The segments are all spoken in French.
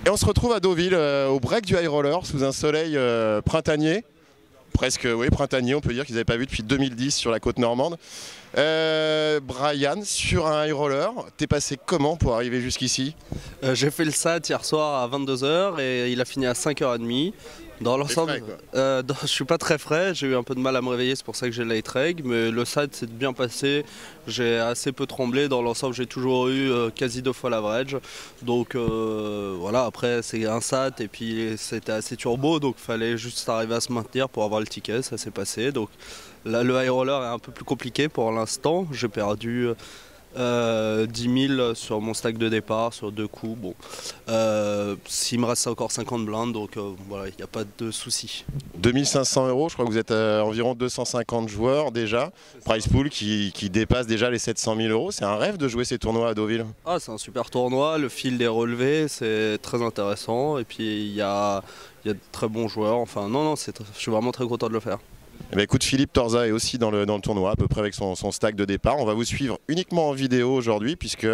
Et on se retrouve à Deauville, au break du high roller, sous un soleil printanier. Presque, oui, printanier, on peut dire qu'ils n'avaient pas vu depuis 2010 sur la côte normande. Brian, sur un high roller, t'es passé comment pour arriver jusqu'ici? J'ai fait le SAT hier soir à 22 h et il a fini à 5 h 30. Dans l'ensemble, je suis pas très frais, j'ai eu un peu de mal à me réveiller, c'est pour ça que j'ai l'E-Treg, mais le SAT s'est bien passé, j'ai assez peu tremblé, dans l'ensemble j'ai toujours eu quasi 2 fois l'average, donc voilà, après c'est un SAT et puis c'était assez turbo, donc il fallait juste arriver à se maintenir pour avoir le ticket, ça s'est passé, donc là le high roller est un peu plus compliqué pour l'instant, j'ai perdu 10 000 sur mon stack de départ, sur 2 coups. Bon, s'il me reste encore 50 blindes, donc voilà, il n'y a pas de souci. 2500 €, je crois que vous êtes à environ 250 joueurs déjà. Prize pool qui dépasse déjà les 700 000 €. C'est un rêve de jouer ces tournois à Deauville. Ah, c'est un super tournoi, le fil des relevés, c'est très intéressant. Et puis il y a de très bons joueurs. Enfin, non, je suis vraiment très content de le faire. Eh bien, écoute, Philippe Torza est aussi dans le tournoi, à peu près avec son stack de départ. On va vous suivre uniquement en vidéo aujourd'hui, puisque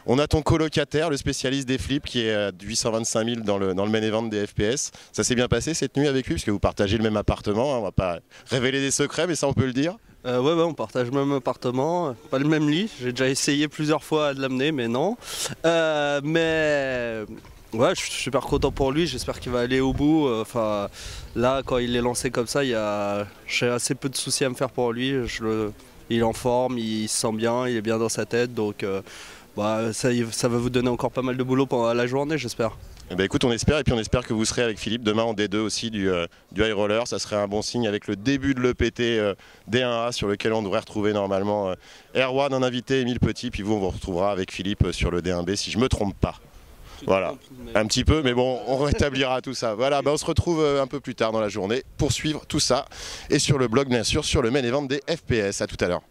on a ton colocataire, le spécialiste des flips, qui est à 825 000 dans le main event des FPS. Ça s'est bien passé cette nuit avec lui, puisque vous partagez le même appartement. On va pas révéler des secrets, mais ça on peut le dire. Ouais, on partage le même appartement, pas le même lit. J'ai déjà essayé plusieurs fois de l'amener, mais non. Ouais, je suis super content pour lui, j'espère qu'il va aller au bout. Enfin, là, quand il est lancé comme ça, j'ai assez peu de soucis à me faire pour lui. Il est en forme, il se sent bien, il est bien dans sa tête. Donc ça va vous donner encore pas mal de boulot pendant la journée, j'espère. Eh ben écoute, on espère, et puis on espère que vous serez avec Philippe demain en D2 aussi du high roller. Ça serait un bon signe avec le début de l'EPT D1A sur lequel on devrait retrouver normalement Erwan, un invité, Émile Petit, puis vous, on vous retrouvera avec Philippe sur le D1B si je ne me trompe pas. Voilà, un petit peu, mais bon, on rétablira tout ça. Voilà, on se retrouve un peu plus tard dans la journée pour suivre tout ça. Et sur le blog, bien sûr, sur le main event des FPS. À tout à l'heure.